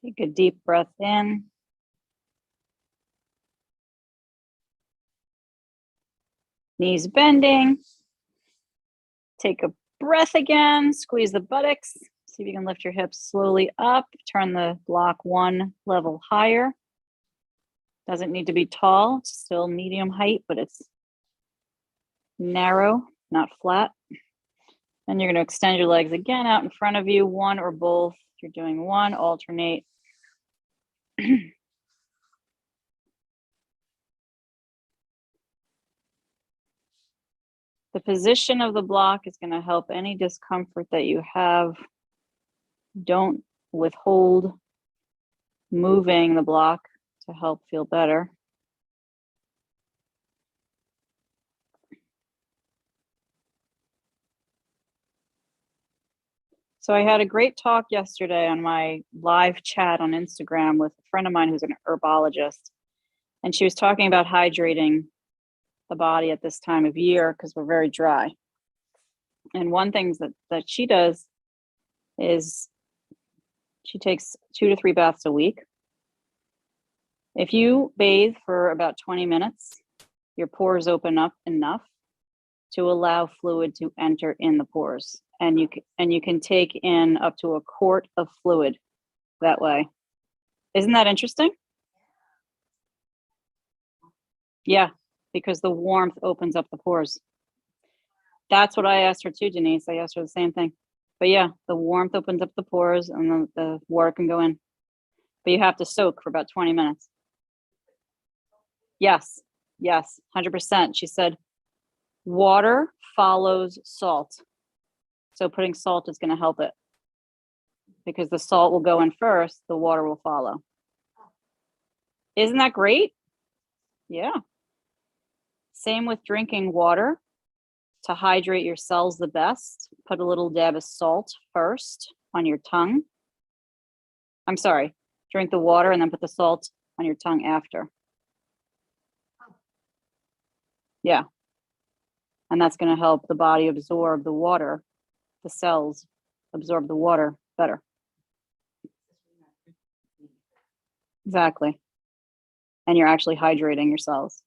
Take a deep breath in. Knees bending. Take a breath again, squeeze the buttocks. See if you can lift your hips slowly up. Turn the block one level higher. Doesn't need to be tall, it's still medium height, but it's narrow, not flat. Then you're going to extend your legs again out in front of you, one or both. If you're doing one, alternate. The position of the block is going to help any discomfort that you have. Don't withhold moving the block to help feel better. So I had a great talk yesterday on my live chat on Instagram with a friend of mine who's an herbologist. And she was talking about hydrating the body at this time of year because we're very dry. And one thing that she does is she takes 2 to 3 baths a week. If you bathe for about 20 minutes, your pores open up enough to allow fluid to enter in the pores. And you can take in up to a quart of fluid that way. Isn't that interesting? Yeah, because the warmth opens up the pores. That's what I asked her too, Denise. I asked her the same thing. But yeah, the warmth opens up the pores and the water can go in. But you have to soak for about 20 minutes. Yes, 100%. She said, water follows salt. So putting salt is going to help it. Because the salt will go in first, the water will follow. Isn't that great? Yeah. Same with drinking water. To hydrate your cells the best, put a little dab of salt first on your tongue. I'm sorry, drink the water and then put the salt on your tongue after. Yeah. And that's going to help the body absorb the water. The cells absorb the water better. Exactly. And you're actually hydrating your cells.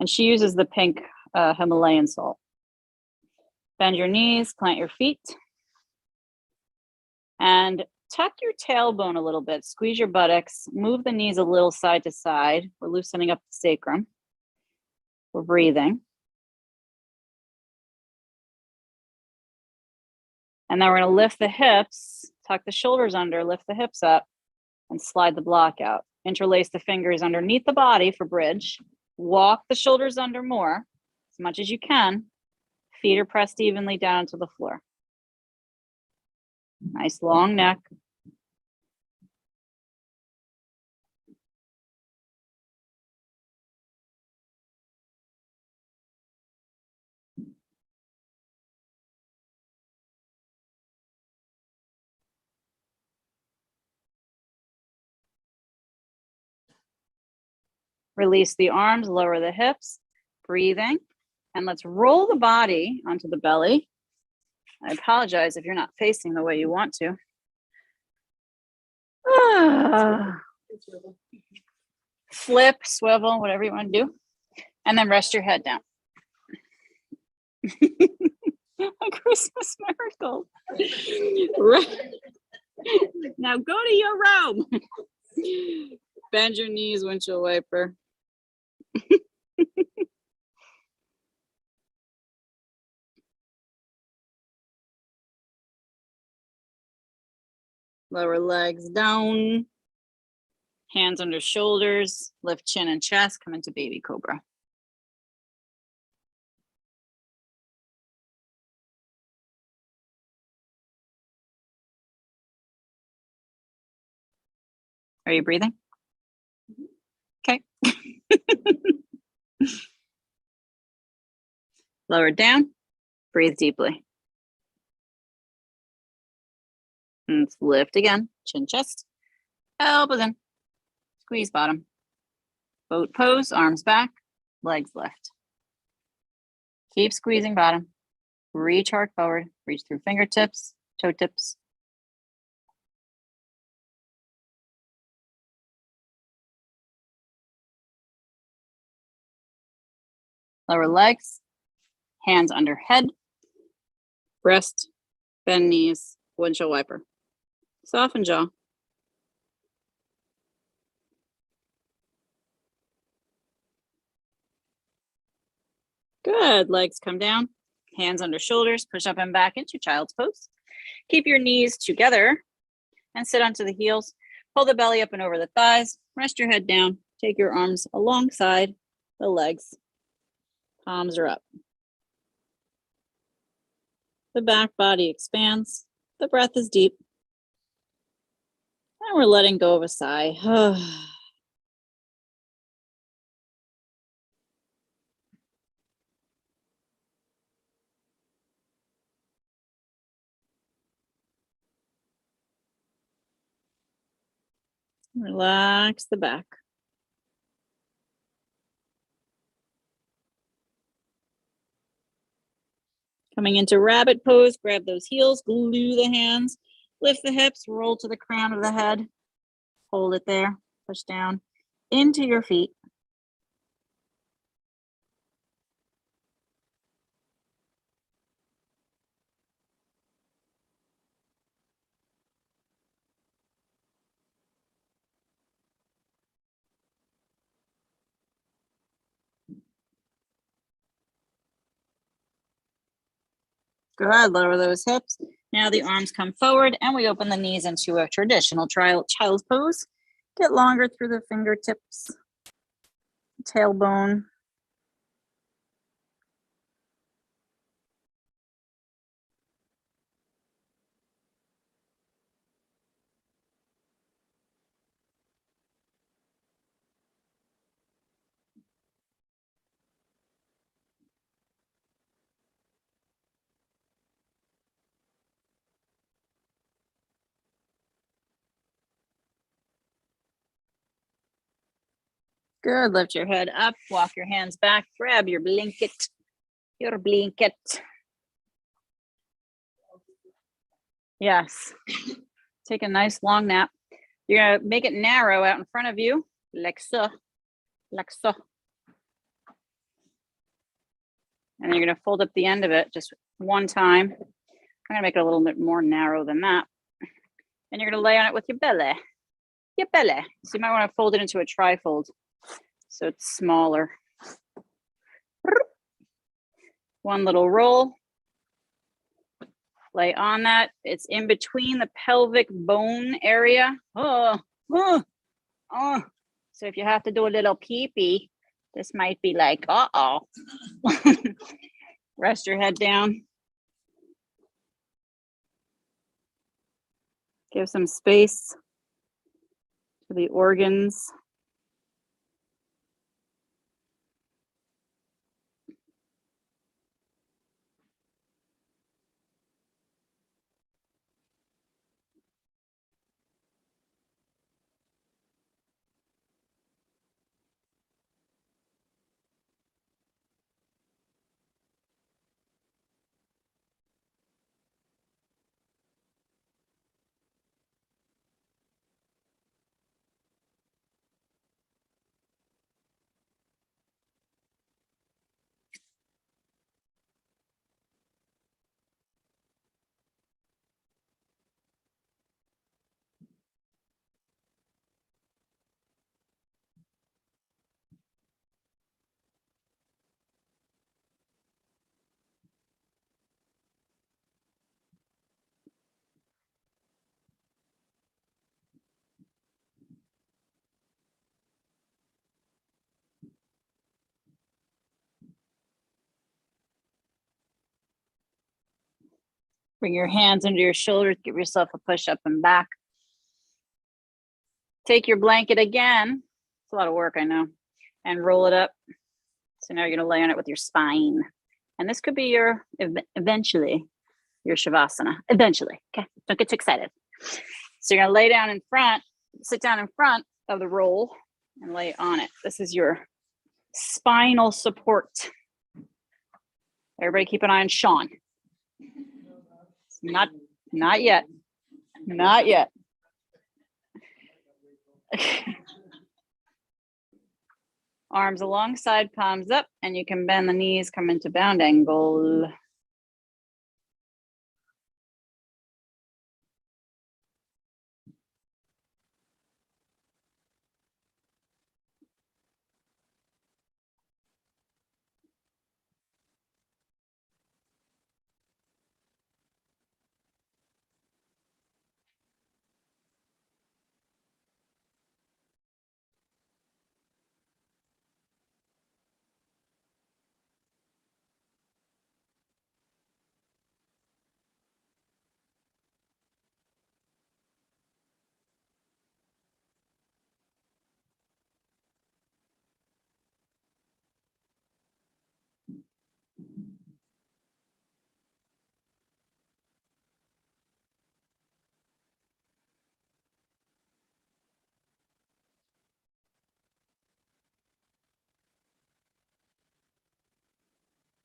And she uses the pink Himalayan salt. Bend your knees, plant your feet. And tuck your tailbone a little bit. Squeeze your buttocks. Move the knees a little side to side. We're loosening up the sacrum. We're breathing. And then we're going to lift the hips, tuck the shoulders under, lift the hips up, and slide the block out. Interlace the fingers underneath the body for bridge. Walk the shoulders under more, as much as you can. Feet are pressed evenly down to the floor. Nice long neck. Release the arms, lower the hips, breathing. And let's roll the body onto the belly. I apologize if you're not facing the way you want to. Flip, swivel, whatever you want to do. And then rest your head down. A Christmas miracle. Now go to your room. Bend your knees, windshield wiper. Lower legs down. Hands under shoulders. Lift chin and chest. Come into baby cobra. Are you breathing? Okay. Lower down. Breathe deeply. And let's lift again. Chin, chest. Elbows in. Squeeze bottom. Boat pose. Arms back. Legs lift. Keep squeezing bottom. Reach hard forward. Reach through fingertips. toe tips. Lower legs, hands under head, breast, bend knees, windshield wiper. Soften jaw. Good, legs come down, hands under shoulders, push up and back into child's pose. Keep your knees together and sit onto the heels. Pull the belly up and over the thighs, rest your head down, take your arms alongside the legs. Palms are up. The back body expands, the breath is deep. And we're letting go of a sigh. Relax the back. Coming into rabbit pose, grab those heels, glue the hands, lift the hips, roll to the crown of the head, hold it there, push down into your feet. Good, lower those hips. Now the arms come forward and we open the knees into a traditional child's pose. Get longer through the fingertips, tailbone. Good, lift your head up, walk your hands back, grab your blanket, Yes, take a nice long nap. You're gonna make it narrow out in front of you, like so, like so. And you're gonna fold up the end of it just one time. I'm gonna make it a little bit more narrow than that. And you're gonna lay on it with your belly. So you might wanna fold it into a trifold so it's smaller. One little roll. Lay on that. It's in between the pelvic bone area. So if you have to do a little pee-pee, this might be like, uh-oh. Rest your head down. Give some space to the organs. Bring your hands under your shoulders, give yourself a push up and back. Take your blanket again. It's a lot of work, I know. And roll it up. So now you're gonna lay on it with your spine. And this could be your, eventually, your Shavasana. Eventually, okay? Don't get too excited. So you're gonna lay down in front, sit down in front of the roll and lay on it. This is your spinal support. Everybody keep an eye on Sean. Not Not yet. Not yet. Arms alongside, palms up, and you can bend the knees, come into bound angle.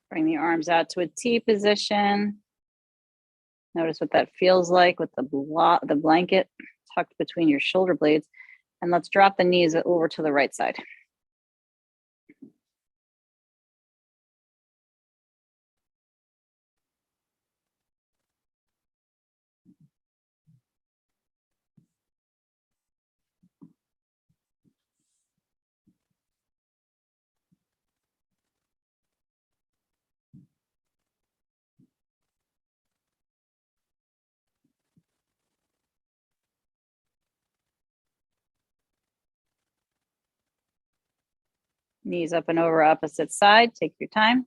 Bring the arms out to a T position. Notice what that feels like with the blanket tucked between your shoulder blades. And let's drop the knees over to the right side. Knees up and over opposite side. Take your time.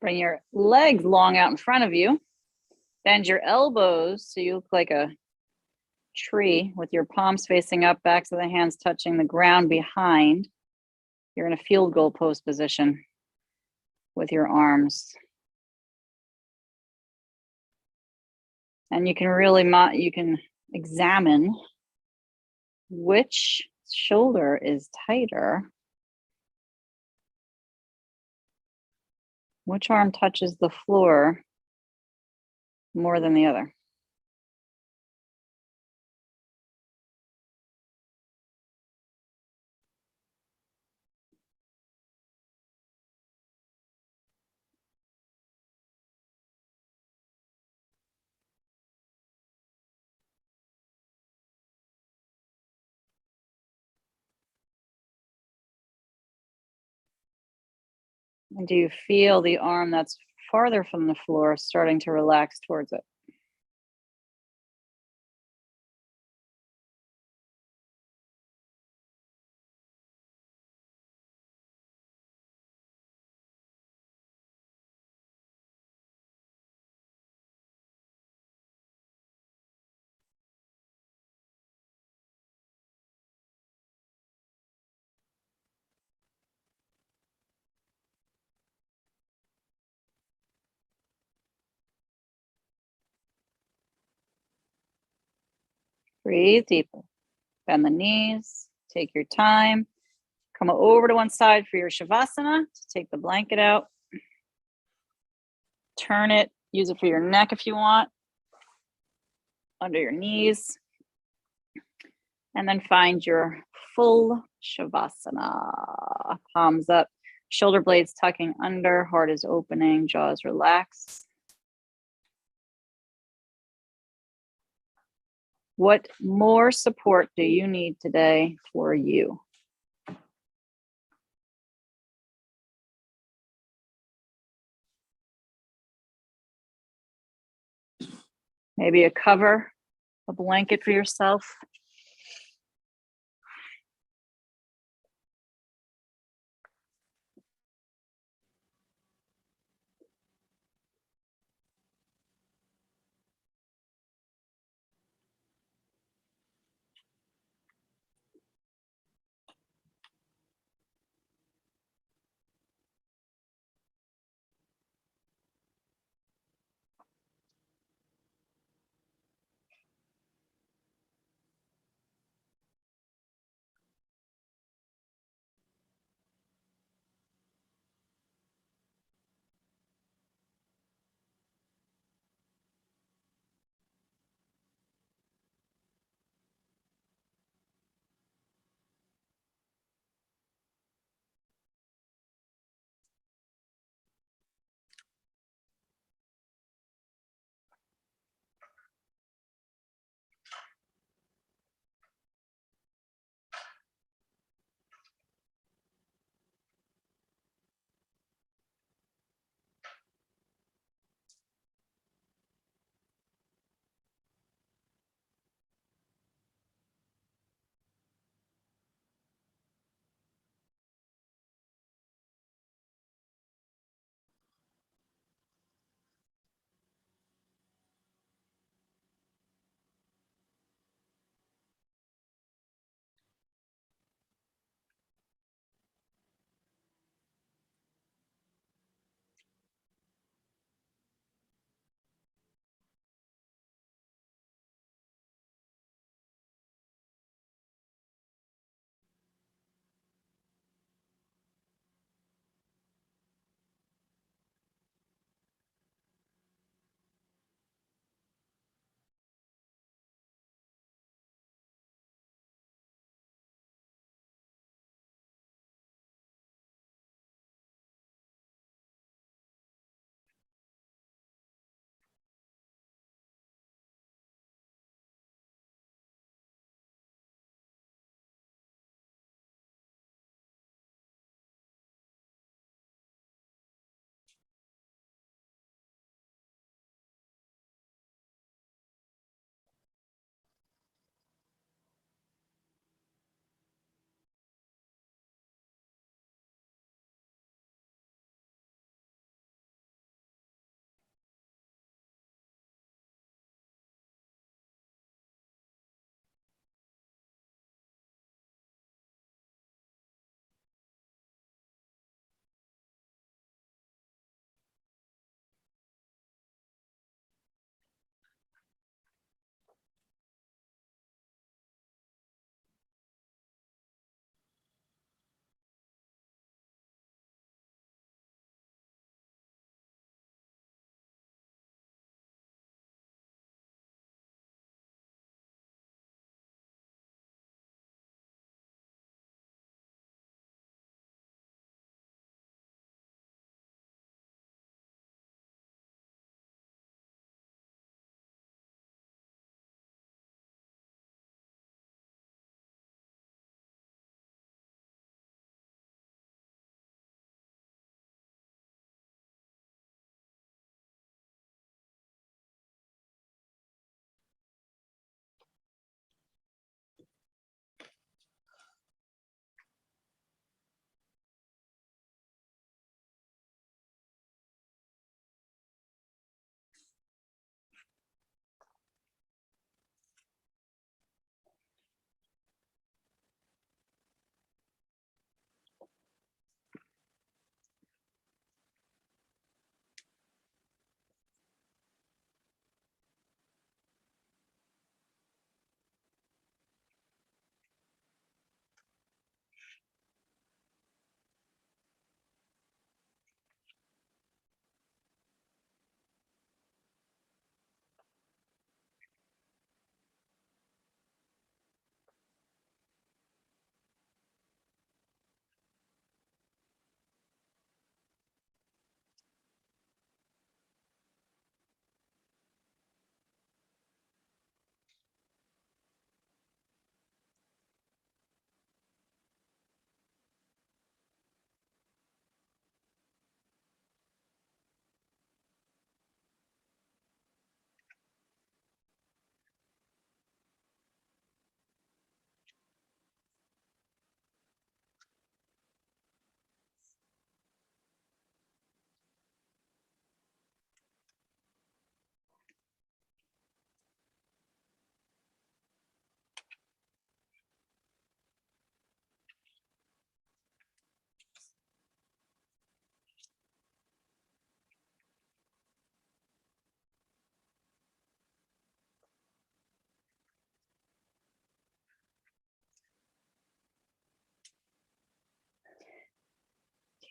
Bring your legs long out in front of you. Bend your elbows so you look like a tree with your palms facing up, backs of the hands touching the ground behind. You're in a field goal pose position with your arms. And you can really you can examine which shoulder is tighter. Which arm touches the floor more than the other? And do you feel the arm that's farther from the floor starting to relax towards it? Breathe deeper. Bend the knees. Take your time. Come over to one side for your Shavasana. Take the blanket out. Turn it. Use it for your neck if you want. Under your knees. And then find your full Shavasana. Palms up. Shoulder blades tucking under. Heart is opening. Jaws relaxed. What more support do you need today for you? Maybe a cover, a blanket for yourself.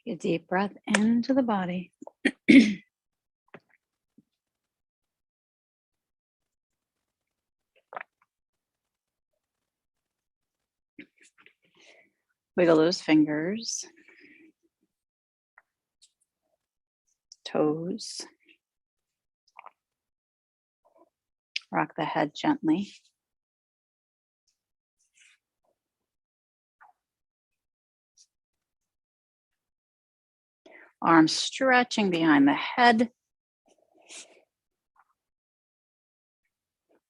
Take a deep breath into the body. Wiggle those fingers, toes. Rock the head gently. Arms stretching behind the head.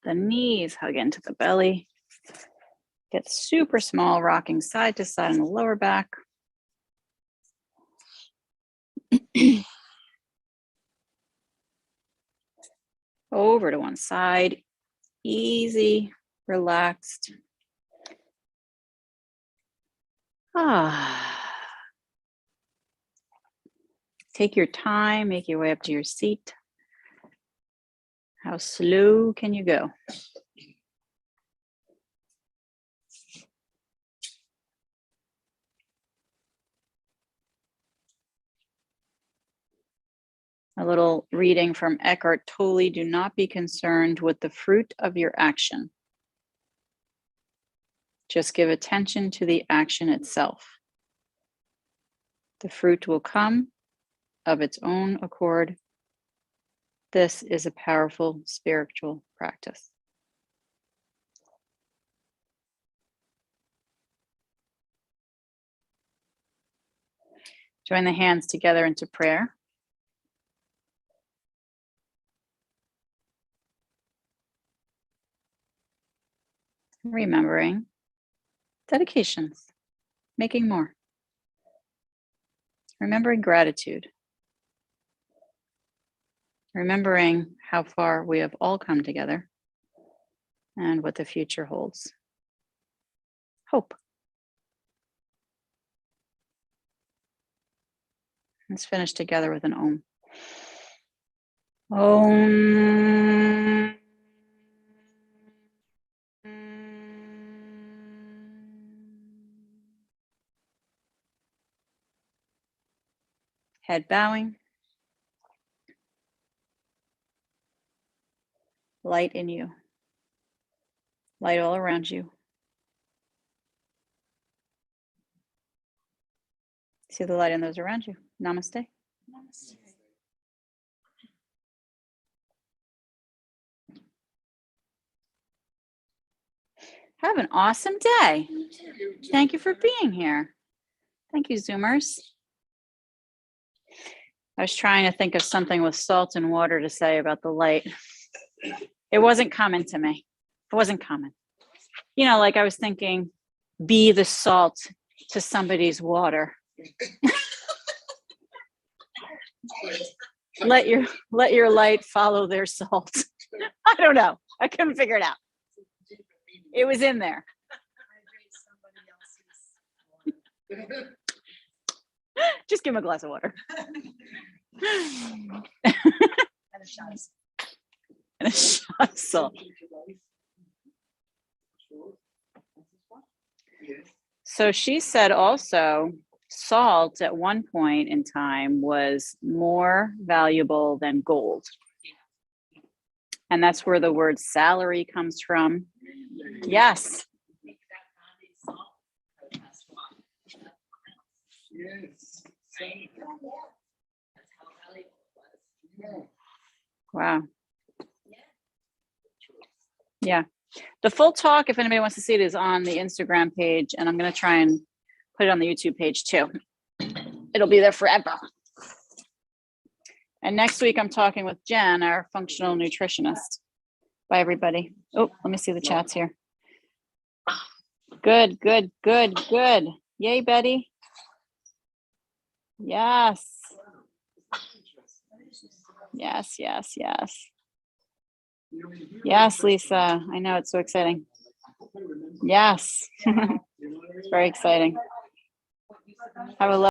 The knees hug into the belly. Get super small, rocking side to side in the lower back. Over to one side. Easy, relaxed. Take your time, make your way up to your seat. How slow can you go? A little reading from Eckhart Tolle. Do not be concerned with the fruit of your action. Just give attention to the action itself. The fruit will come of its own accord. This is a powerful spiritual practice. Join the hands together into prayer. Remembering dedications, making more. Remembering gratitude. Remembering how far we have all come together and what the future holds. Hope. Let's finish together with an Om. Om. Head bowing. Light in you. Light all around you. See the light in those around you. Namaste. Namaste. Have an awesome day. Thank you for being here. Thank you, Zoomers. I was trying to think of something with salt and water to say about the light. It wasn't coming to me. It wasn't coming. You know, like I was thinking, be the salt to somebody's water. Let your light follow their salt. I don't know. I couldn't figure it out. It was in there. Just give him a glass of water. And a shot of And a shot of salt. So she said also, salt at one point in time was more valuable than gold. And that's where the word salary comes from. Yes. Yes. Wow. Yeah. The full talk, if anybody wants to see it, is on the Instagram page, and I'm going to try and put it on the YouTube page too. It'll be there forever. And next week, I'm talking with Jen, our functional nutritionist. Bye, everybody. Oh, let me see the chats here. Good, good, good, good. Yay, Betty. Yes. Yes, yes, yes. Yes, Lisa. I know, it's so exciting. Yes. It's very exciting. Have a